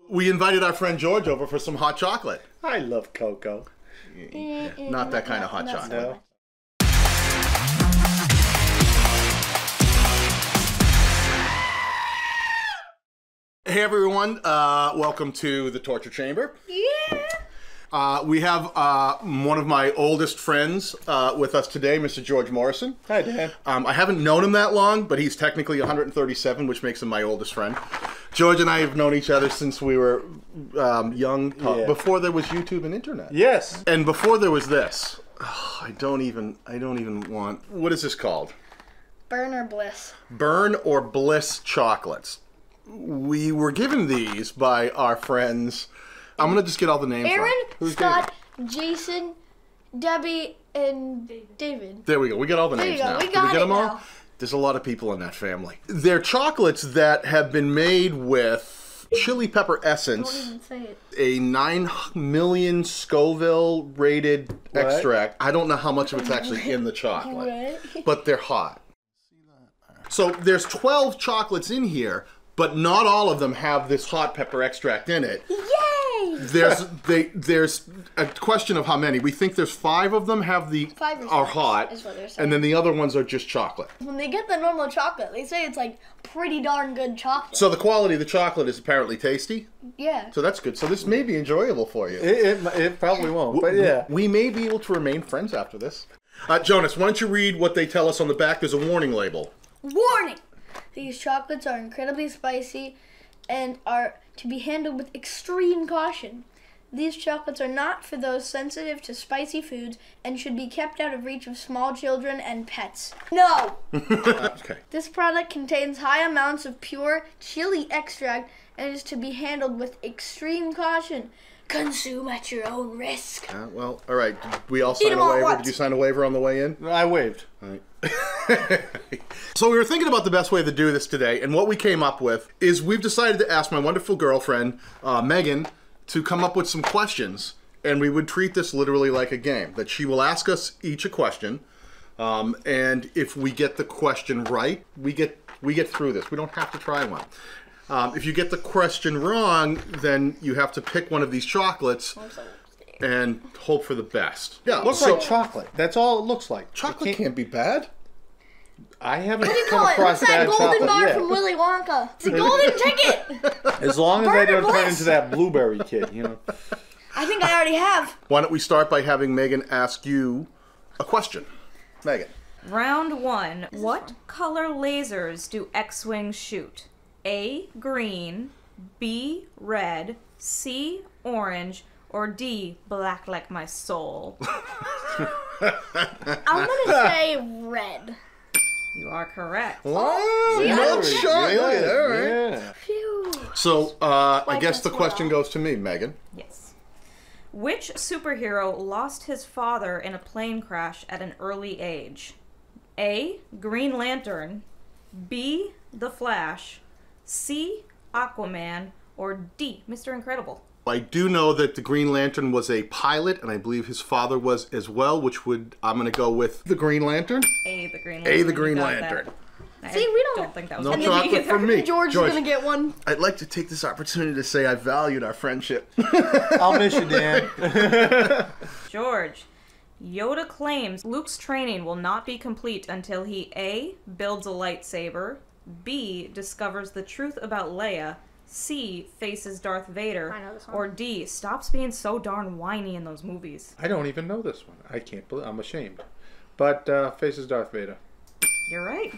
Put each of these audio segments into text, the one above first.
We invited our friend George over for some hot chocolate. I love cocoa. Not that kind of hot chocolate. No. Hey everyone, welcome to the torture chamber. Yeah. We have one of my oldest friends with us today, Mr. George Morrison. Hi, Dan. I haven't known him that long, but he's technically 137, which makes him my oldest friend. George and I have known each other since we were young, before there was YouTube and internet. Yes. And before there was this. Oh, I don't even want. What is this called? Burn or Bliss. Burn or Bliss chocolates. We were given these by our friends. I'm gonna just get all the names. Aaron, right. Scott, Jason, Debbie, and David. There we go. We got all the names now. We Did got we get it them all? now. There's a lot of people in that family. They're chocolates that have been made with chili pepper essence, Don't even say it. a 9 million Scoville rated extract. I don't know how much of it's actually in the chocolate, but they're hot. So there's 12 chocolates in here, but not all of them have this hot pepper extract in it. Yay! There's a question of how many. We think there's 5 of them are hot, is what they're saying. and then the other ones are just chocolate. When they get the normal chocolate, they say it's like pretty darn good chocolate. So the quality of the chocolate is apparently tasty. Yeah. So that's good. So this may be enjoyable for you. It probably won't, but yeah. We may be able to remain friends after this. Jonas, why don't you read what they tell us on the back? There's a warning label. Warning! These chocolates are incredibly spicy and are to be handled with extreme caution. These chocolates are not for those sensitive to spicy foods and should be kept out of reach of small children and pets. No! Okay. This product contains high amounts of pure chili extract and is to be handled with extreme caution. Consume at your own risk. Well, all right. Did we all sign them a all at waiver? once. Did you sign a waiver on the way in? I waved. All right. So we were thinking about the best way to do this today, and what we came up with is we've decided to ask my wonderful girlfriend, Megan, to come up with some questions, and we would treat this literally like a game, that she will ask us each a question, and if we get the question right, we get through this. We don't have to try one. If you get the question wrong, then you have to pick one of these chocolates and hope for the best. Yeah, Looks like chocolate. That's all it looks like. chocolate can't be bad. I haven't What do you come call it? across What's that bad golden chocolate bar yet. from Willy Wonka? It's a golden ticket! As long as I Burn or don't turn Bliss? into that blueberry kid, you know. I think I already have. Why don't we start by having Megan ask you a question? Megan. Round 1. What color lasers do X-Wings shoot? A, green, B, red, C, orange, or D, black like my soul? I'm gonna say red. You are correct. Oh, See, not I'm shy. All right. Yeah. Phew. So, I guess that's the question well. goes to me, Megan. Yes. Which superhero lost his father in a plane crash at an early age? A, Green Lantern, B, The Flash, C, Aquaman, or D, Mr. Incredible? I do know that the Green Lantern was a pilot, and I believe his father was as well, which would, I'm going to go with the Green Lantern. A, the Green Lantern. A, the Green You got Lantern. that. See, we don't- don't think that was No me chocolate either. from me. George is gonna get one. I'd like to take this opportunity to say I valued our friendship. I'll miss you, Dan. George, Yoda claims Luke's training will not be complete until he A, builds a lightsaber, B, discovers the truth about Leia, C, faces Darth Vader, I know this one. or D, stops being so darn whiny in those movies. I don't even know this one. I can't believe I'm ashamed. But faces Darth Vader. You're right.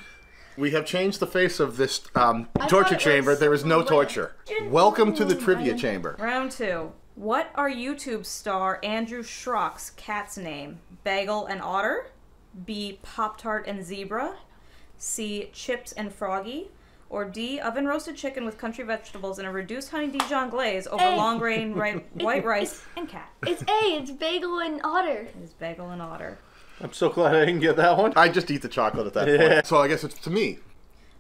We have changed the face of this thought torture it chamber. was There is no Leia. torture. Welcome to the trivia chamber. Round 2. What are YouTube star Andrew Schrock's cat's name? Bagel and Otter? B, Pop-Tart and Zebra? C, Chips and Froggy? Or D, oven roasted chicken with country vegetables and a reduced honey Dijon glaze over A. long grain white rice and cat? It's A. It's bagel and otter. It is Bagel and Otter. I'm so glad I didn't get that one. I just eat the chocolate at that point. So I guess it's to me.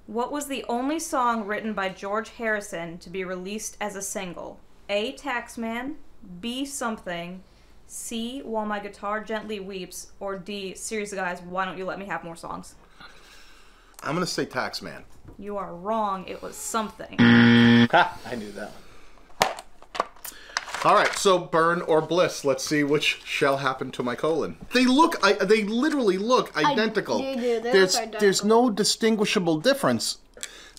What was the only song written by George Harrison to be released as a single? A, Taxman, B, Something, C, While My Guitar Gently Weeps, or D, seriously guys, why don't you let me have more songs? I'm going to say Taxman. You are wrong. It was Something. Ha! I knew that one. All right, so burn or bliss. Let's see which shall happen to my colon. They look, they literally look identical. They do. They There's look identical. there's no distinguishable difference,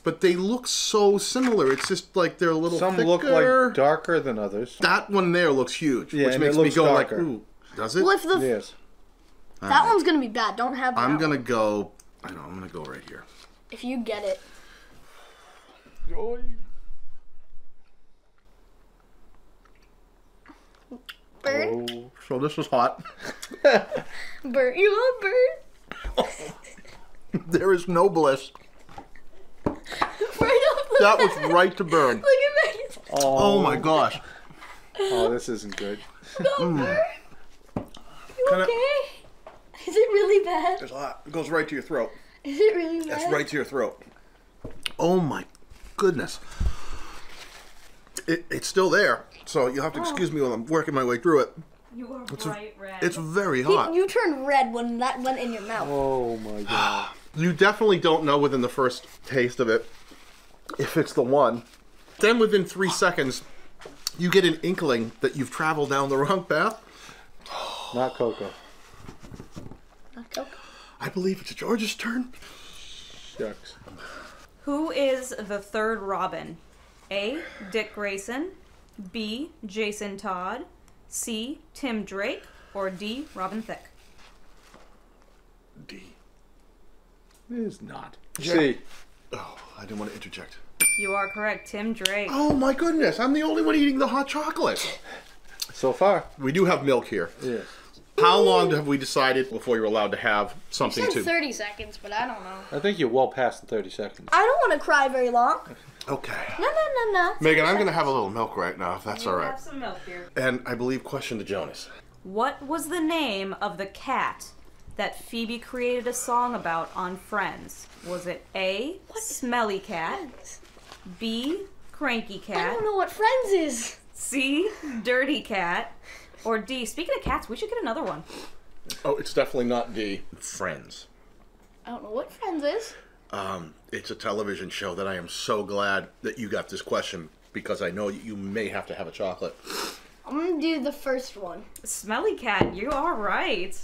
but they look so similar. It's just like they're a little Some thicker. look like darker than others. That one there looks huge, Yeah, which and it makes me looks go darker. like, ooh, does it? Well, if the Yes. that one's gonna be bad. Don't have. I'm that gonna one. go. I know. I'm gonna go right here. If you get it, burn, Oh. So this is hot. burn. You want burn? There is no bliss. Right off the That bat. was right to burn. Look at Megan's. Oh my gosh. Oh, this isn't good. Burn. You Kinda- okay? Is it really bad? It's hot. It goes right to your throat. Is it really bad? That's right to your throat. Oh my goodness. It's still there, so you'll have to excuse me while I'm working my way through it. You are bright red. It's very hot. You turned red when that went in your mouth. Oh my god. You definitely don't know within the first taste of it if it's the one. Then within 3 seconds, you get an inkling that you've traveled down the wrong path. Not cocoa. Okay. I believe it's George's turn. Shucks. Who is the third Robin? A. Dick Grayson. B. Jason Todd. C. Tim Drake. Or D. Robin Thicke. D. It is not. Yeah. C. Oh, I didn't want to interject. You are correct, Tim Drake. Oh my goodness, I'm the only one eating the hot chocolate. So far. We do have milk here. Yes. How long have we decided before you're allowed to have something Said to? 30 seconds, but I don't know. I think you're well past the 30 seconds. I don't want to cry very long. Okay. No. Megan, I'm going to have a little milk right now, if that's You all right. have some milk here. And I believe question to Jonas. What was the name of the cat that Phoebe created a song about on Friends? Was it A. Smelly Cat. Friends. B. Cranky I Cat. don't know what Friends is. C. Dirty Cat. Or D. Speaking of cats, we should get another one. Oh, it's definitely not D. Friends. I don't know what Friends is. It's a television show that I am so glad that you got this question because I know you may have to have a chocolate. I'm going to do the first one. Smelly Cat, you are right.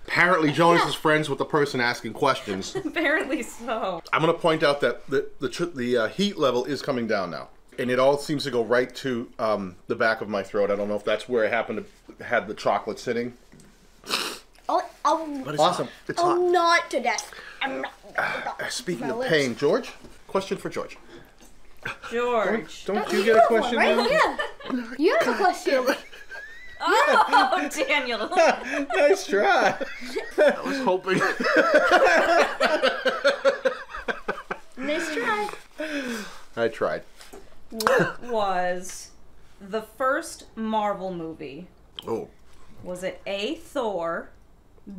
Apparently, Jonas is friends with the person asking questions. Apparently so. I'm going to point out that the heat level is coming down now. And it all seems to go right to the back of my throat. I don't know if that's where I happened to had the chocolate sitting. But it's Awesome. hot. It's I'll hot. not to death. I'm not. Speaking My of lips. pain, George, question for George. George. Don't you get a question right? now? Yeah. You have a question. Oh, Daniel. Nice try. I was hoping. Nice try. I tried. What was the first Marvel movie? Oh, Was it A. Thor,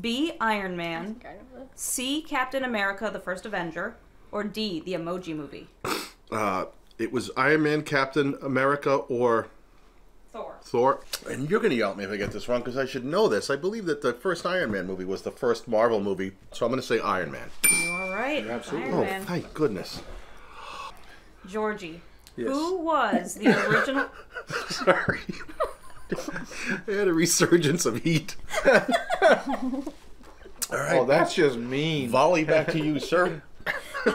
B. Iron Man, C. Captain America, the First Avenger, or D. The Emoji Movie? it was Iron Man, Captain America, or Thor. Thor. And you're going to yell at me if I get this wrong because I should know this. I believe that the first Iron Man movie was the first Marvel movie, so I'm going to say Iron Man. You are right. absolutely. Iron Oh, Man. thank goodness. Georgie. Yes. Who was the original? Sorry. I had a resurgence of heat. All right. Oh, that's just mean. Volley back to you, sir.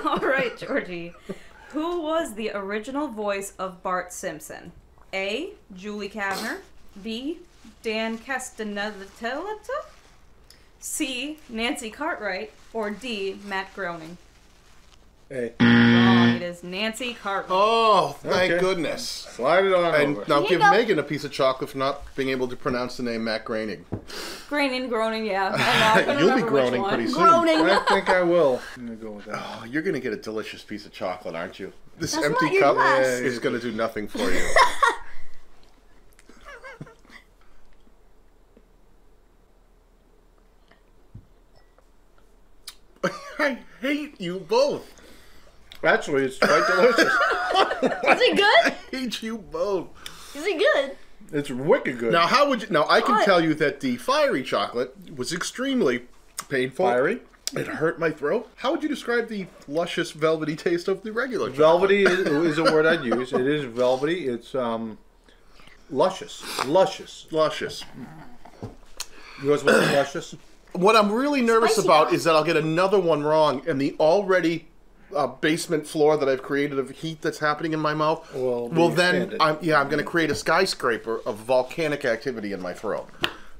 All right, Georgie. Who was the original voice of Bart Simpson? A. Julie Kavner. B. Dan Castellaneta. C. Nancy Cartwright. Or D. Matt Groening. Hey, Wrong. It is Nancy Cartwright. Oh, thank Okay. goodness. slide it on And over. now Here you give go. Megan a piece of chocolate for not being able to pronounce the name Matt Groening. Groening, yeah. I couldn't You'll be remember which groaning one. pretty soon. Groaning. I think I will. I'm gonna go with that. Oh, you're going to get a delicious piece of chocolate, aren't you? This That's empty not your cup glass. is going to do nothing for you. I hate you both. Actually, it's quite delicious. Is it good? I hate you both. Is it good? It's wicked good. Now, how would you? Now, I can What? tell you that the fiery chocolate was extremely painful. Fiery? It hurt my throat. How would you describe the luscious, velvety taste of the regular chocolate? Velvety is a word I'd use. It is velvety. It's Luscious. Luscious. Luscious. Yours wasn't luscious? What I'm really nervous Spicy about enough. is that I'll get another one wrong, and the already basement floor that I've created of heat that's happening in my mouth Will be then expanded. I'm going to create a skyscraper of volcanic activity in my throat.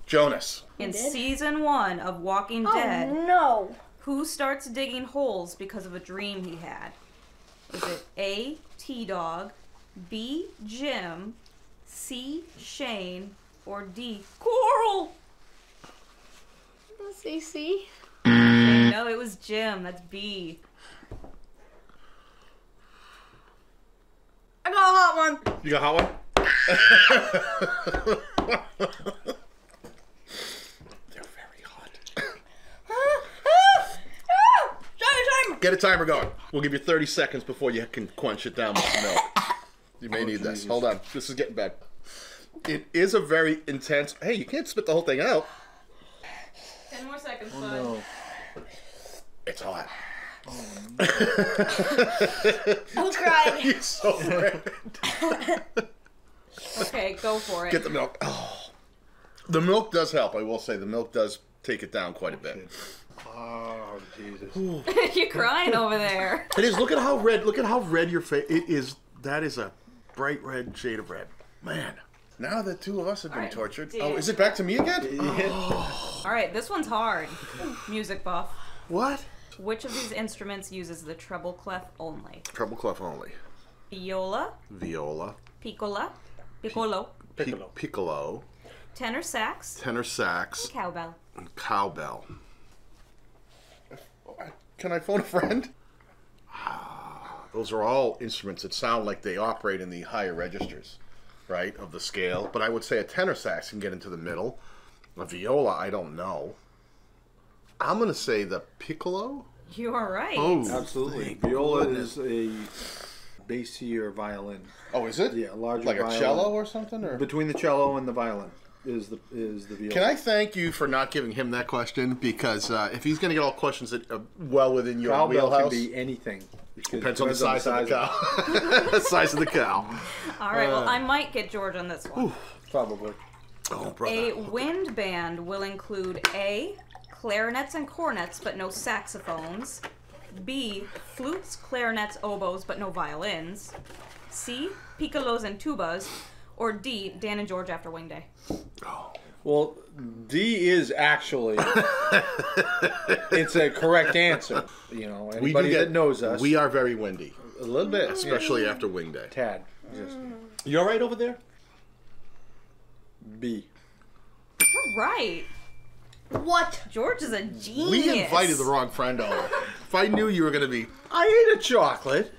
Jonas. In did? season 1 of Walking Dead, Oh no. who starts digging holes because of a dream he had? Is it A, T-Dog, B, Jim, C, Shane, or D, Coral? CC. No, it was Jim. That's B. I got a hot one. You got a hot one? They're very hot. Timer. Get a timer going. We'll give you 30 seconds before you can quench it down with some milk. You may need this. Jesus. Hold on. This is getting bad. It is a very intense... Hey, you can't spit the whole thing out. 10 more seconds, bud. No. It's hot. I'm crying. You're so red. Okay, go for it. Get the milk. Oh. The milk does help. I will say the milk does take it down quite a bit. Oh, Jesus. You're crying over there. It is. Look at how red. Look at how red your face. It is. That is a bright red shade of red. Man. Now the two of us have been Alright, tortured. Dan. Oh, is it back to me again? All right, this one's hard. Music buff. What? Which of these instruments uses the treble clef only? Treble clef only. Viola, Viola. piccolo, Piccolo. Piccolo. tenor sax, Tenor sax. cowbell. And cowbell. Can I phone a friend? Those are all instruments that sound like they operate in the higher registers, right, of the scale. But I would say a tenor sax can get into the middle. A viola, I don't know. I'm going to say the piccolo. You are right. Oh, Absolutely. thank Viola goodness. is a bassier violin. Oh, is it? Yeah, larger Like a violin. cello or something? Or? Between the cello and the violin is the viola. Can I thank you for not giving him that question? Because if he's going to get all questions that are well within your Cowbell wheelhouse, can be anything. depends on the size of the cow. The size of the cow. All right, well, I might get George on this one. Probably. Oh, brother. A wind band will include A, clarinets and cornets, but no saxophones. B, flutes, clarinets, oboes, but no violins. C, piccolos and tubas. Or D, Dan and George after Wing Day. Well, D is actually it's a correct answer. You know, anybody that knows us, We are very windy, a little bit, especially after Wing Day. tad. Just You all right over there? B. You're right. What? George is a genius. We invited the wrong friend over. If I knew you were going to be... I ate a chocolate.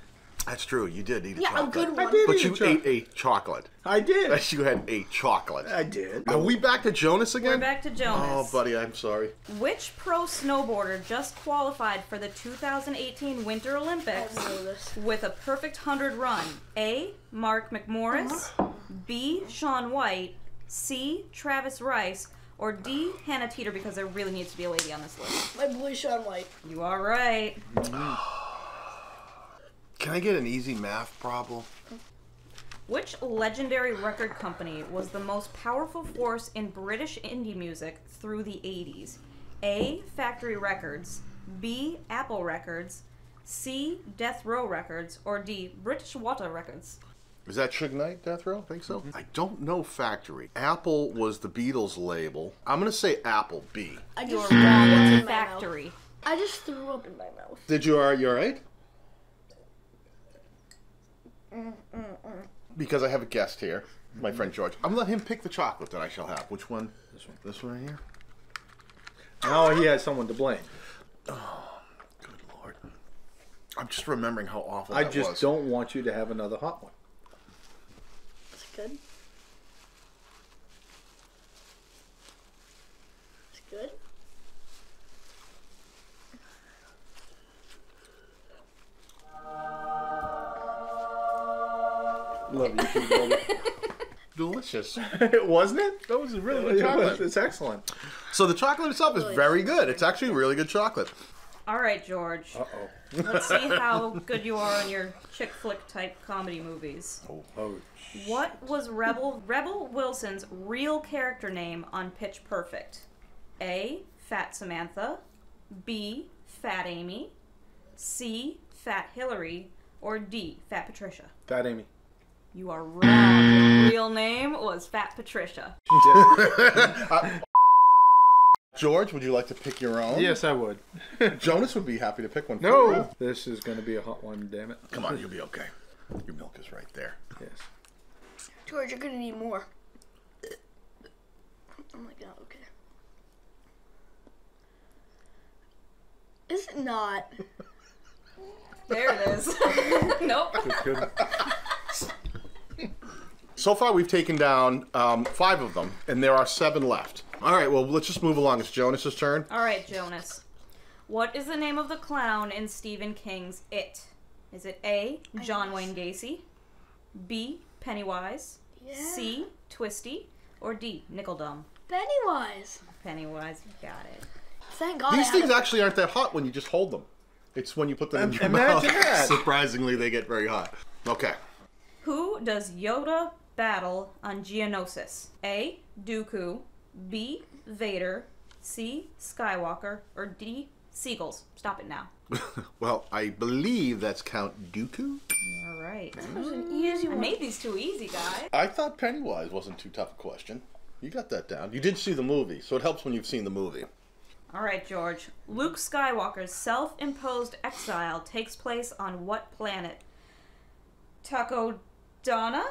That's true, you did eat a Yeah, chocolate. a good one. I did But eat you a chocolate. ate a chocolate. I did. Yes, you had a chocolate. I did. Are we back to Jonas again? We're back to Jonas. Oh, buddy, I'm sorry. Which pro snowboarder just qualified for the 2018 Winter Olympics I know this. with a perfect 100 run? A, Mark McMorris. B, Shaun White. C, Travis Rice. Or D, Hannah Teeter, because there really needs to be a lady on this list. My boy Shaun White. You are right. Can I get an easy math problem? Which legendary record company was the most powerful force in British indie music through the 80s? A, Factory Records. B, Apple Records. C, Death Row Records. Or D, British Water Records. Is that Suge Knight, Death Row? I think so. I don't know Factory. Apple was the Beatles label. I'm going to say Apple, B. I You're just wrong. threw up in It's my mouth. Factory. I just threw up in my mouth. Did you, you all right? Because I have a guest here, my friend George. I'm going to let him pick the chocolate that I shall have. Which one? This one. This one right here? Now he has someone to blame. Good Lord. I'm just remembering how awful I that just was. don't want you to have another hot one. It's good. It's good. Love you too, brother. Delicious. Wasn't it? That was really good It chocolate. was. It's excellent. So the chocolate itself is very good. It's actually really good chocolate. All right, George. Uh-oh. Let's see how good you are on your chick flick type comedy movies. Oh. What was Rebel Wilson's real character name on Pitch Perfect? A. Fat Samantha. B. Fat Amy. C. Fat Hillary. Or D. Fat Patricia. Fat Amy. You are wrong. Her real name was Fat Patricia. George, would you like to pick your own? Yes, I would. Jonas would be happy to pick one. No! For you. This is going to be a hot one, damn it. Come on, you'll be okay. Your milk is right there. Yes. George, you're gonna need more. Oh my god, okay. Is it not? There it is. Nope. Good. So far, we've taken down 5 of them, and there are 7 left. All right, well, let's just move along. It's Jonas's turn. All right, Jonas. What is the name of the clown in Stephen King's It? Is it A. John Wayne Gacy, B. Pennywise, C. Twisty, or D. Nickeldum? Pennywise. Pennywise, you got it. Thank God. These things actually aren't that hot when you just hold them. It's when you put them in your mouth. Imagine that. Surprisingly, they get very hot. Okay. Who does Yoda battle on Geonosis? A. Dooku, B. Vader, C. Skywalker, or D. Seagulls? Stop it now. Well, I believe that's Count Dooku. All right. That was an easy I one. made these too easy, guys. I thought Pennywise wasn't too tough a question. You got that down. You did see the movie, so it helps when you've seen the movie. All right, George. Luke Skywalker's self-imposed exile takes place on what planet? Takodana?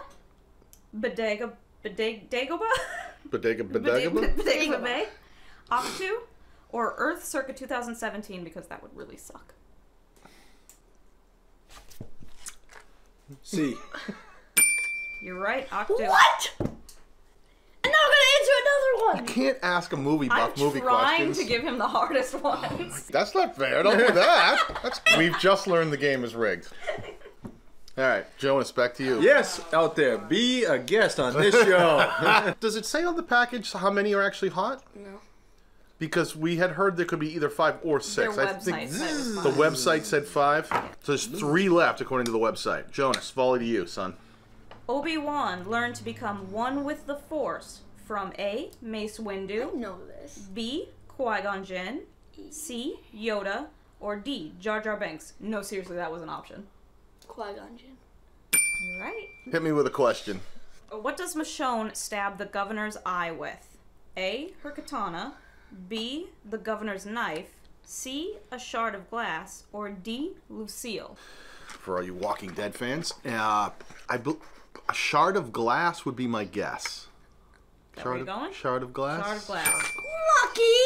Dagobah? Bodega? Bay? Octu? Or Earth circa 2017, because that would really suck. C. You're right, Octu. What? And now I'm gonna answer another one. You can't ask a movie I'm buff movie trying questions. to give him the hardest ones. That's not fair. Don't do that. We've just learned the game is rigged. All right, Jonas, back to you. Yes, out there. Be a guest on this show. Does it say on the package how many are actually hot? No. Because we had heard there could be either 5 or 6. Their I think website said it was the 5. website said 5. So there's 3 left according to the website. Jonas, volley to you, son. Obi-Wan learned to become one with the Force from A. Mace I Windu, know this. B. Qui-Gon Jinn, C. Yoda, or D. Jar Jar Binks. No, seriously, that was an option. Qui-Gon Jinn. You're right. Hit me with a question. What does Michonne stab the governor's eye with? A. Her katana, B. The governor's knife, C. A shard of glass, or D. Lucille? For all you Walking Dead fans, a shard of glass would be my guess. Is that where you're going? Shard of glass? Shard of glass. Lucky.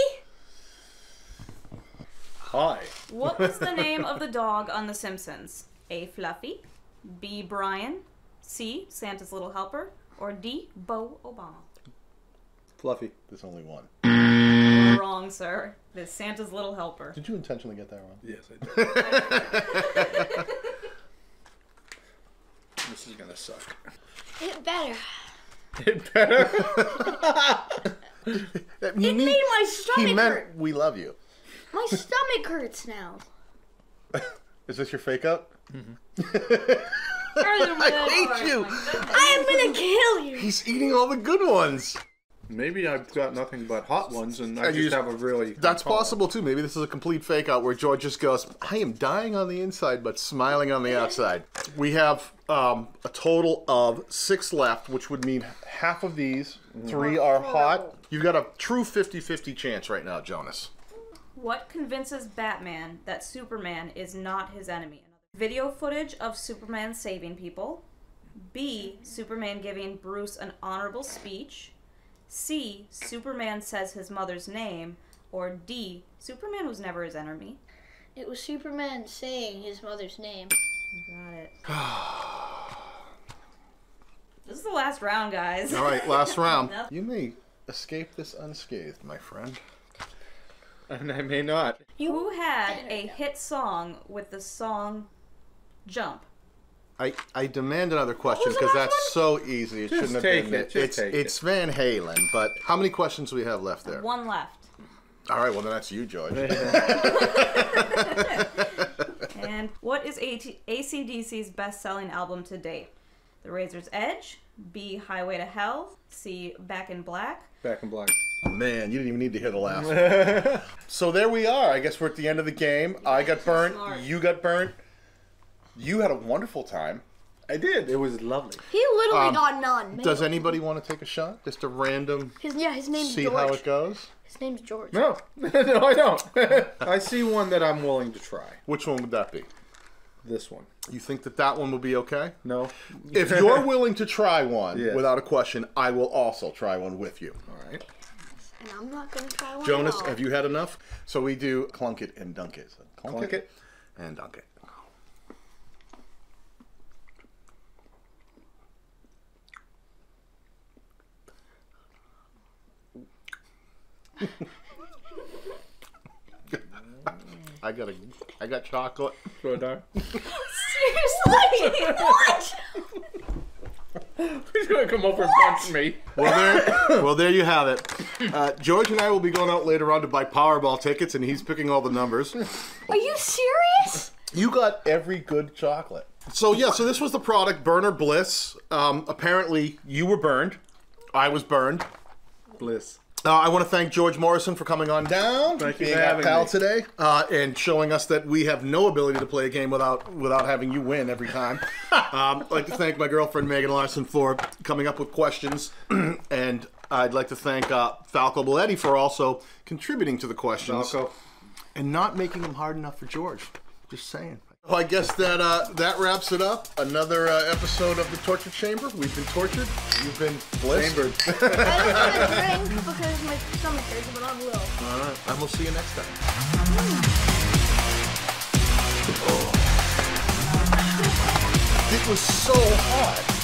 Hi. What was the name of the dog on The Simpsons? A. Fluffy, B. Brian, C. Santa's Little Helper, or D. Bo Obama? Fluffy. There's only one. Wrong, sir. It's Santa's Little Helper. Did you intentionally get that wrong? Yes, I did. This is gonna suck. It better. It better. It made my stomach He meant hurt. we love you. My stomach hurts now. Is this your fake out? I hate you. am gonna kill you. He's eating all the good ones. Maybe I've got nothing but hot ones, and I And you just just- have a really. That's hot- possible too. Maybe this is a complete fake out where George just goes, I am dying on the inside but smiling on the outside. We have a total of 6 left, which would mean half of these 3 are hot. You've got a true 50-50 chance right now, Jonas. What convinces Batman that Superman is not his enemy? Video footage of Superman saving people, B. Superman giving Bruce an honorable speech, C. Superman says his mother's name, or D. Superman was never his enemy. It was Superman saying his mother's name. Got it. This is the last round, guys. All right, last round. No. You may escape this unscathed, my friend. And I may not. Who had a hit song with the song Jump? I demand another question was the because last that's so easy. It Just shouldn't have take been. it, just take It's Van Halen, but how many questions do we have left there? 1 left. All right, well then that's you, George. And what is AC/DC's best-selling album to date? The Razor's Edge, B, Highway to Hell, C, Back in Black. Back in Black. Man, you didn't even need to hear the last one. So there we are. I guess we're at the end of the game. I got burnt. You got burnt. You had a wonderful time. I did. It was lovely. He literally got none. Does anybody want to take a shot? Just a random... His name's see George. how it goes? His name's George. No. No, I don't. I see one that I'm willing to try. Which one would that be? This one. You think that one will be okay? No. If you're willing to try one, Yeah. without a question, I will also try one with you. All right. And I'm not going to try one Jonas, at all. have you had enough? So we do clunk it and dunk it. So Clunk it. and dunk it. I got chocolate. Go down. Seriously? What? He's gonna come over and punch me. Well, there you have it. George and I will be going out later on to buy Powerball tickets, and he's picking all the numbers. Are you serious? You got every good chocolate. So yeah, so this was the product, Burner Bliss. Apparently, you were burned. I was burned. Bliss. I want to thank George Morrison for coming on down, Thank you being for our having pal me. today, and showing us that we have no ability to play a game without having you win every time. I'd like to thank my girlfriend Megan Larson for coming up with questions, and I'd like to thank Falco Belletti for also contributing to the questions Falco. and not making them hard enough for George. Just saying. Well, I guess that wraps it up. Another episode of the Torture Chamber. We've been tortured. You've been blissed. Chambered. I don't want to drink because my stomach hurts, but I will. All right. And we'll see you next time. It was so hot.